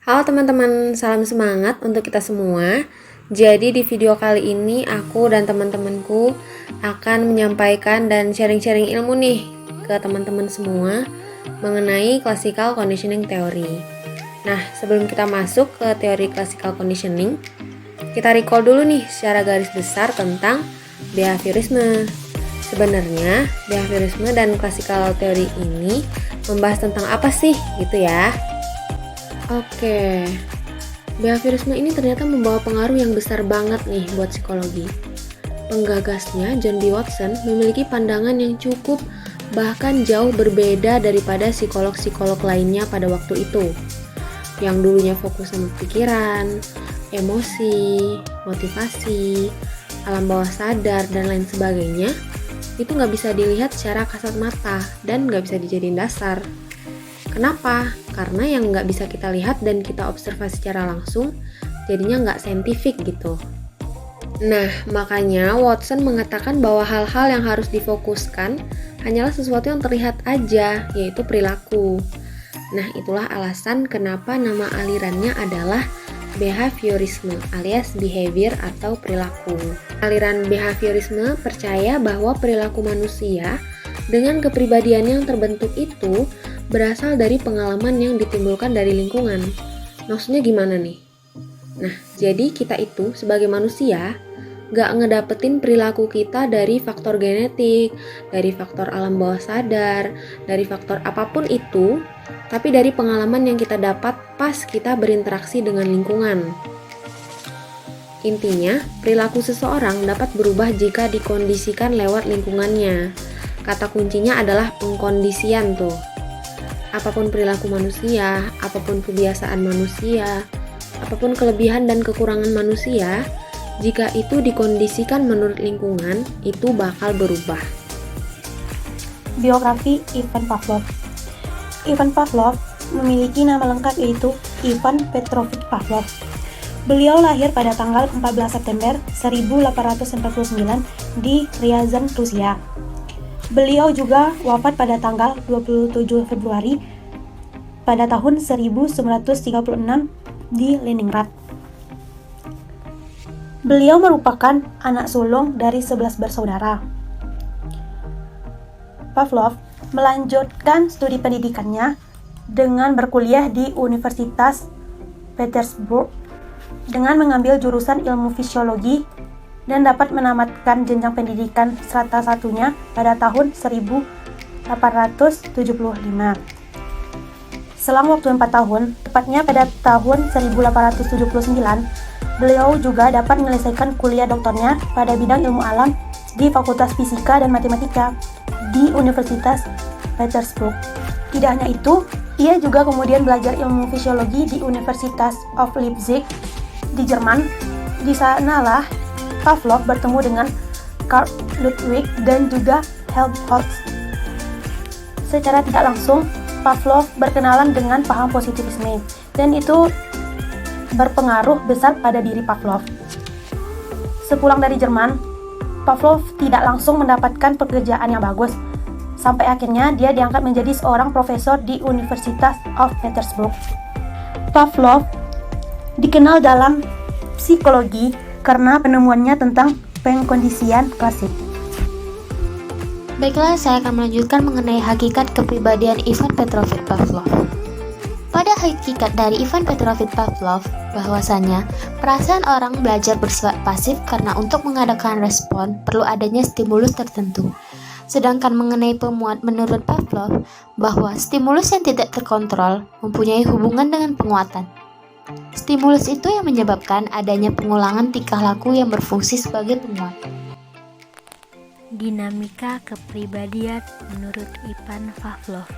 Halo teman-teman, salam semangat untuk kita semua. Jadi di video kali ini aku dan teman-temanku akan menyampaikan dan sharing-sharing ilmu nih ke teman-teman semua mengenai classical conditioning theory. Nah, sebelum kita masuk ke teori classical conditioning, kita recall dulu nih secara garis besar tentang behaviorisme. Sebenarnya behaviorisme dan classical theory ini membahas tentang apa sih gitu ya? Oke, behaviorisme ini ternyata membawa pengaruh yang besar banget nih buat psikologi. Penggagasnya, John B. Watson, memiliki pandangan yang cukup bahkan jauh berbeda daripada psikolog-psikolog lainnya pada waktu itu. Yang dulunya fokus sama pikiran, emosi, motivasi, alam bawah sadar, dan lain sebagainya, itu nggak bisa dilihat secara kasat mata dan nggak bisa dijadiin dasar. Kenapa? Karena yang nggak bisa kita lihat dan kita observasi secara langsung, jadinya nggak saintifik gitu. Nah, makanya Watson mengatakan bahwa hal-hal yang harus difokuskan hanyalah sesuatu yang terlihat aja, yaitu perilaku. Nah, itulah alasan kenapa nama alirannya adalah behaviorisme alias behavior atau perilaku. Aliran behaviorisme percaya bahwa perilaku manusia dengan kepribadian yang terbentuk itu berasal dari pengalaman yang ditimbulkan dari lingkungan. Maksudnya gimana nih? Nah, jadi kita itu sebagai manusia gak ngedapetin perilaku kita dari faktor genetik, dari faktor alam bawah sadar, dari faktor apapun itu, tapi dari pengalaman yang kita dapat pas kita berinteraksi dengan lingkungan. Intinya, perilaku seseorang dapat berubah jika dikondisikan lewat lingkungannya. Kata kuncinya adalah pengkondisian tuh. Apapun perilaku manusia, apapun kebiasaan manusia, apapun kelebihan dan kekurangan manusia, jika itu dikondisikan menurut lingkungan, itu bakal berubah. Biografi Ivan Pavlov. Ivan Pavlov memiliki nama lengkap yaitu Ivan Petrovich Pavlov. Beliau lahir pada tanggal 14 September 1849 di Ryazan, Rusia. Beliau juga wafat pada tanggal 27 Februari pada tahun 1936 di Leningrad. Beliau merupakan anak sulung dari 11 bersaudara. Pavlov melanjutkan studi pendidikannya dengan berkuliah di Universitas Petersburg dengan mengambil jurusan ilmu fisiologi dan dapat menamatkan jenjang pendidikan strata satunya pada tahun 1875. Selang waktu 4 tahun, tepatnya pada tahun 1879, beliau juga dapat menyelesaikan kuliah doktornya pada bidang ilmu alam di Fakultas Fisika dan Matematika di Universitas Petersburg. Tidak hanya itu, ia juga kemudian belajar ilmu fisiologi di Universitas of Leipzig di Jerman. Di sanalah Pavlov bertemu dengan Carl Ludwig dan juga Helmholtz. Secara tidak langsung, Pavlov berkenalan dengan paham positivisme, dan itu berpengaruh besar pada diri Pavlov. Sepulang dari Jerman, Pavlov tidak langsung mendapatkan pekerjaan yang bagus, sampai akhirnya dia diangkat menjadi seorang profesor di Universitas of Petersburg. Pavlov dikenal dalam psikologi karena penemuannya tentang pengkondisian klasik. Baiklah, saya akan melanjutkan mengenai hakikat kepribadian Ivan Petrovich Pavlov. Pada hakikat dari Ivan Petrovich Pavlov, bahwasanya perasaan orang belajar bersifat pasif karena untuk mengadakan respon perlu adanya stimulus tertentu. Sedangkan mengenai pemuat menurut Pavlov, bahwa stimulus yang tidak terkontrol mempunyai hubungan dengan penguatan. Stimulus itu yang menyebabkan adanya pengulangan tingkah laku yang berfungsi sebagai penguat. Dinamika kepribadian menurut Ivan Pavlov.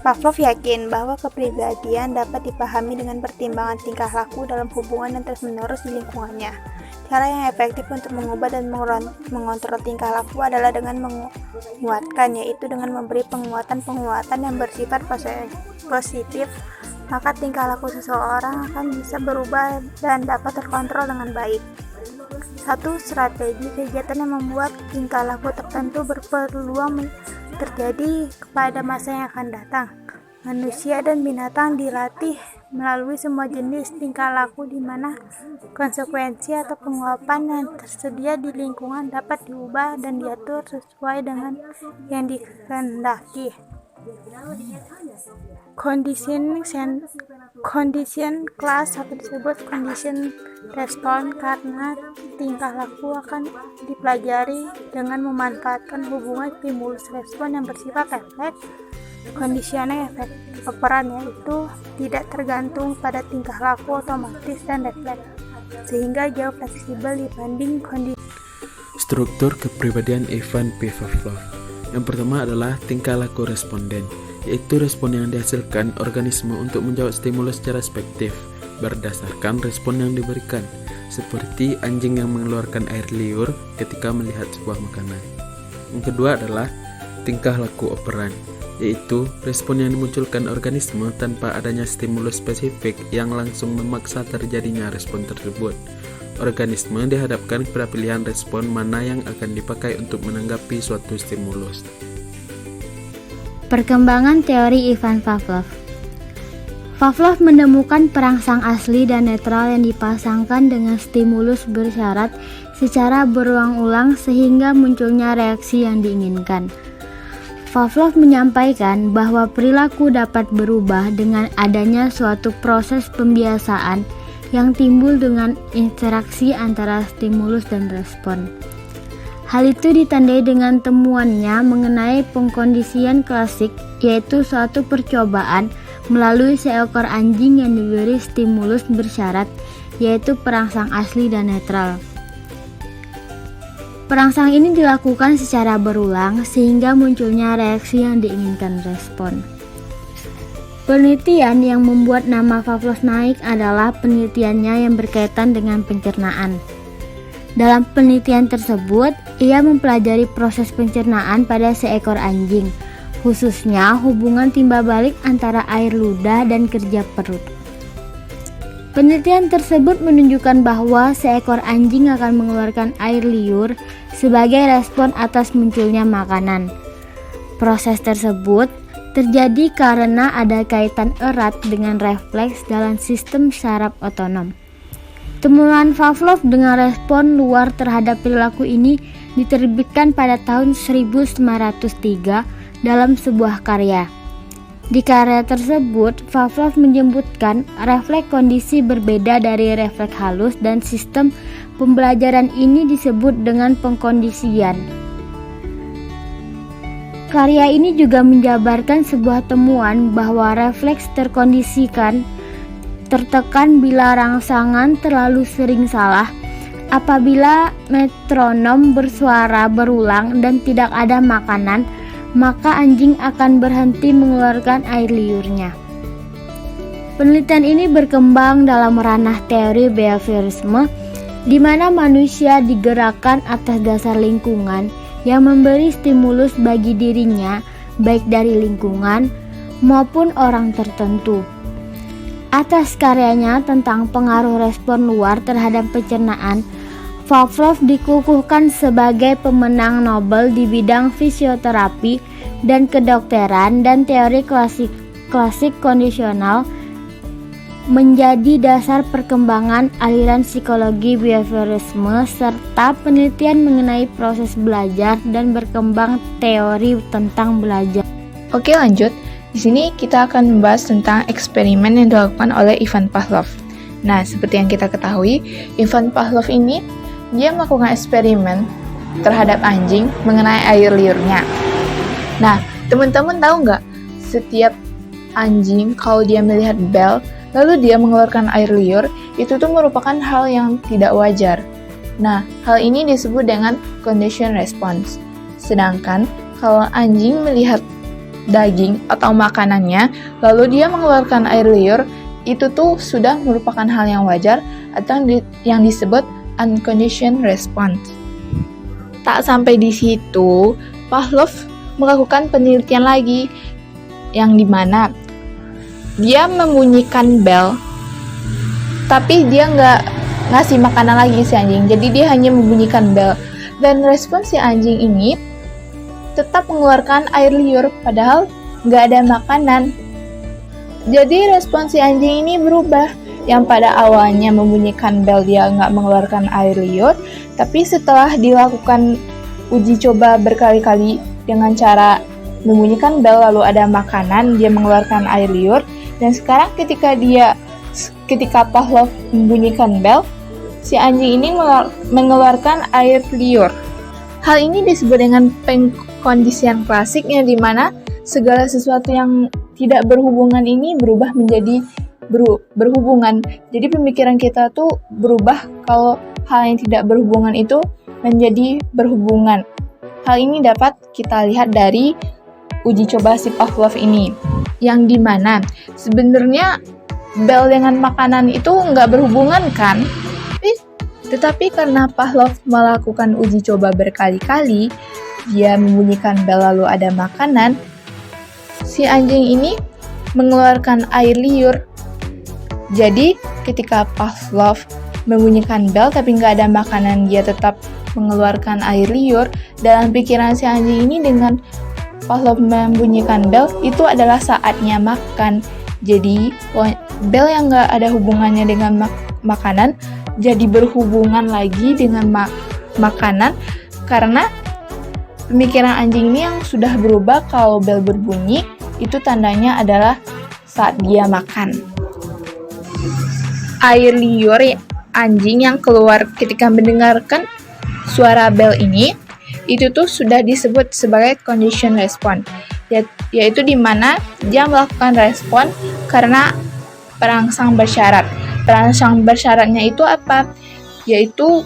Pavlov yakin bahwa kepribadian dapat dipahami dengan pertimbangan tingkah laku dalam hubungan yang terus-menerus di lingkungannya. Cara yang efektif untuk mengubah dan mengontrol tingkah laku adalah dengan menguatkan, yaitu dengan memberi penguatan-penguatan yang bersifat positif, maka tingkah laku seseorang akan bisa berubah dan dapat terkontrol dengan baik. Satu strategi kegiatan yang membuat tingkah laku tertentu berpeluang terjadi kepada masa yang akan datang. Manusia dan binatang dilatih melalui semua jenis tingkah laku di mana konsekuensi atau penguapan yang tersedia di lingkungan dapat diubah dan diatur sesuai dengan yang dikehendaki. Condition class atau disebut condition response karena tingkah laku akan dipelajari dengan memanfaatkan hubungan stimulus respon yang bersifat refleks. Conditioning efek operan yaitu tidak tergantung pada tingkah laku otomatis dan refleks, sehingga jauh fleksibel dibanding kondisi. Struktur kepribadian Ivan P. Pavlov. Yang pertama adalah tingkah laku responden, yaitu respon yang dihasilkan organisme untuk menjawab stimulus secara spektif berdasarkan respon yang diberikan, seperti anjing yang mengeluarkan air liur ketika melihat sebuah makanan. Yang kedua adalah tingkah laku operan, yaitu respon yang dimunculkan organisme tanpa adanya stimulus spesifik yang langsung memaksa terjadinya respon tersebut. Organisme dihadapkan kepada pilihan respon mana yang akan dipakai untuk menanggapi suatu stimulus. Perkembangan teori Ivan Pavlov. Pavlov menemukan perangsang asli dan netral yang dipasangkan dengan stimulus bersyarat secara berulang-ulang sehingga munculnya reaksi yang diinginkan. Pavlov menyampaikan bahwa perilaku dapat berubah dengan adanya suatu proses pembiasaan yang timbul dengan interaksi antara stimulus dan respon. Hal itu ditandai dengan temuannya mengenai pengkondisian klasik, yaitu suatu percobaan melalui seekor anjing yang diberi stimulus bersyarat, yaitu perangsang asli dan netral. Perangsang ini dilakukan secara berulang sehingga munculnya reaksi yang diinginkan respon. Penelitian yang membuat nama Pavlov naik adalah penelitiannya yang berkaitan dengan pencernaan. Dalam penelitian tersebut, ia mempelajari proses pencernaan pada seekor anjing, khususnya hubungan timbal balik antara air ludah dan kerja perut. Penelitian tersebut menunjukkan bahwa seekor anjing akan mengeluarkan air liur sebagai respon atas munculnya makanan. Proses tersebut terjadi karena ada kaitan erat dengan refleks dalam sistem saraf otonom. Temuan Pavlov dengan respon luar terhadap perilaku ini diterbitkan pada tahun 1903 dalam sebuah karya. Di karya tersebut, Pavlov menyebutkan refleks kondisi berbeda dari refleks halus dan sistem pembelajaran ini disebut dengan pengkondisian. Karya ini juga menjabarkan sebuah temuan bahwa refleks terkondisikan tertekan bila rangsangan terlalu sering salah. Apabila metronom bersuara berulang dan tidak ada makanan, maka anjing akan berhenti mengeluarkan air liurnya. Penelitian ini berkembang dalam ranah teori behaviorisme, di mana manusia digerakkan atas dasar lingkungan yang memberi stimulus bagi dirinya, baik dari lingkungan maupun orang tertentu. Atas karyanya tentang pengaruh respon luar terhadap pencernaan, Pavlov dikukuhkan sebagai pemenang Nobel di bidang fisioterapi dan kedokteran, dan teori klasik kondisional menjadi dasar perkembangan aliran psikologi behaviorisme serta penelitian mengenai proses belajar dan berkembang teori tentang belajar. Oke, lanjut. Di sini kita akan membahas tentang eksperimen yang dilakukan oleh Ivan Pavlov. Nah, seperti yang kita ketahui, Ivan Pavlov ini dia melakukan eksperimen terhadap anjing mengenai air liurnya. Nah, teman-teman tahu nggak? Setiap anjing kalau dia melihat bel lalu dia mengeluarkan air liur, itu tuh merupakan hal yang tidak wajar. Nah, hal ini disebut dengan condition response. Sedangkan kalau anjing melihat daging atau makanannya, lalu dia mengeluarkan air liur, itu tuh sudah merupakan hal yang wajar atau yang disebut unconditioned response. Tak sampai di situ, Pavlov melakukan penelitian lagi, yang dimana dia membunyikan bel, tapi dia nggak ngasih makanan lagi si anjing. Jadi dia hanya membunyikan bel, dan respon si anjing ini tetap mengeluarkan air liur padahal nggak ada makanan. Jadi respon si anjing ini berubah. Yang pada awalnya membunyikan bel dia nggak mengeluarkan air liur, tapi setelah dilakukan uji coba berkali-kali dengan cara membunyikan bel lalu ada makanan, dia mengeluarkan air liur. Dan sekarang ketika Pavlov membunyikan bel, si anjing ini mengeluarkan air liur. Hal ini disebut dengan pengkondisian klasik, yang dimana segala sesuatu yang tidak berhubungan ini berubah menjadi berhubungan. Jadi pemikiran kita tuh berubah kalau hal yang tidak berhubungan itu menjadi berhubungan. Hal ini dapat kita lihat dari uji coba si Pavlov ini, yang dimana sebenarnya bel dengan makanan itu nggak berhubungan kan? Tetapi karena Pavlov melakukan uji coba berkali-kali, dia membunyikan bel lalu ada makanan, si anjing ini mengeluarkan air liur. Jadi ketika Pavlov membunyikan bel tapi nggak ada makanan, dia tetap mengeluarkan air liur. Dalam pikiran si anjing ini, dengan Pavlov membunyikan bel itu adalah saatnya makan. Jadi bel yang nggak ada hubungannya dengan makanan jadi berhubungan lagi dengan makanan, karena pemikiran anjing ini yang sudah berubah. Kalau bel berbunyi itu tandanya adalah saat dia makan. Air liur anjing yang keluar ketika mendengarkan suara bel ini itu tuh sudah disebut sebagai condition response, yaitu di mana dia melakukan respon karena perangsang bersyarat. Perangsang bersyaratnya itu apa? Yaitu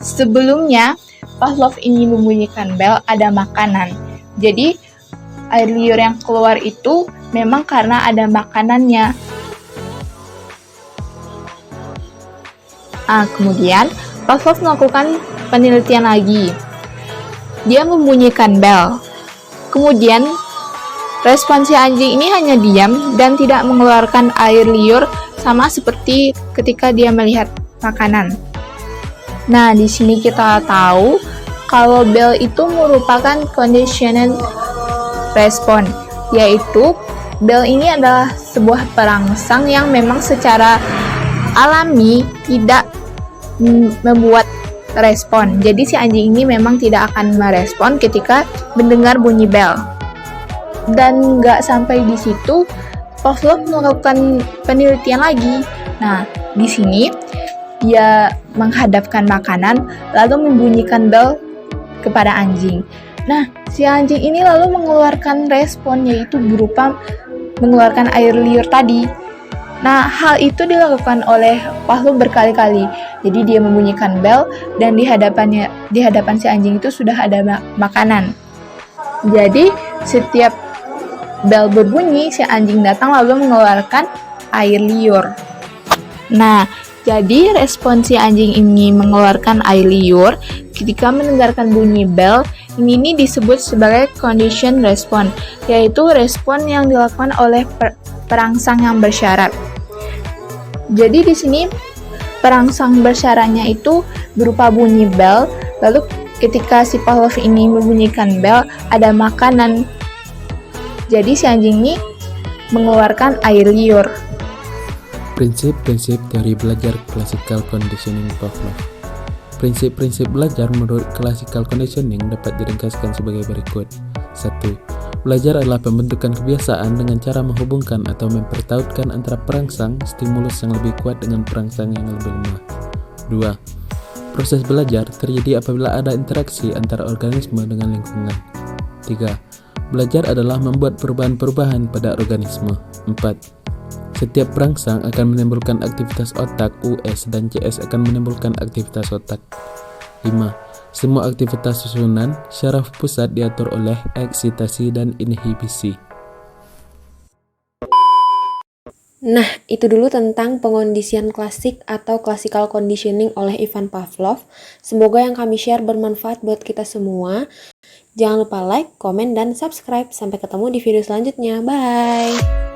sebelumnya Pavlov ini membunyikan bel ada makanan. Jadi air liur yang keluar itu memang karena ada makanannya. Kemudian Pavlov melakukan penelitian lagi. Dia membunyikan bel. Kemudian respon si anjing ini hanya diam dan tidak mengeluarkan air liur, sama seperti ketika dia melihat makanan. Nah, di sini kita tahu kalau bel itu merupakan conditional response, yaitu bel ini adalah sebuah perangsang yang memang secara alami tidak membuat respon. Jadi si anjing ini memang tidak akan merespon ketika mendengar bunyi bel. Dan nggak sampai di situ, Pavlov melakukan penelitian lagi. Nah, di sini dia menghadapkan makanan lalu membunyikan bel kepada anjing. Nah, si anjing ini lalu mengeluarkan respon, yaitu berupa mengeluarkan air liur tadi. Nah, hal itu dilakukan oleh Pavlov berkali-kali. Jadi dia membunyikan bel dan di hadapan si anjing itu sudah ada makanan. Jadi setiap bel berbunyi, si anjing datang lalu mengeluarkan air liur. Nah, jadi respon si anjing ini mengeluarkan air liur ketika mendengarkan bunyi bel, ini disebut sebagai condition response, yaitu respon yang dilakukan oleh perangsang yang bersyarat. Jadi di sini perangsang bersyaratnya itu berupa bunyi bel, lalu ketika si Pavlov ini membunyikan bel, ada makanan. Jadi si anjing ini mengeluarkan air liur. Prinsip-prinsip teori belajar classical conditioning Pavlov. Prinsip-prinsip belajar menurut classical conditioning dapat diringkaskan sebagai berikut. 1. Belajar adalah pembentukan kebiasaan dengan cara menghubungkan atau mempertautkan antara perangsang stimulus yang lebih kuat dengan perangsang yang lebih lemah. 2. Proses belajar terjadi apabila ada interaksi antara organisme dengan lingkungan. 3. Belajar adalah membuat perubahan-perubahan pada organisme. 4. Setiap perangsang akan menimbulkan aktivitas otak, US dan CS akan menimbulkan aktivitas otak. 5. Semua aktivitas susunan syaraf pusat diatur oleh eksitasi dan inhibisi. Nah, itu dulu tentang pengondisian klasik atau classical conditioning oleh Ivan Pavlov. Semoga yang kami share bermanfaat buat kita semua. Jangan lupa like, komen, dan subscribe. Sampai ketemu di video selanjutnya. Bye!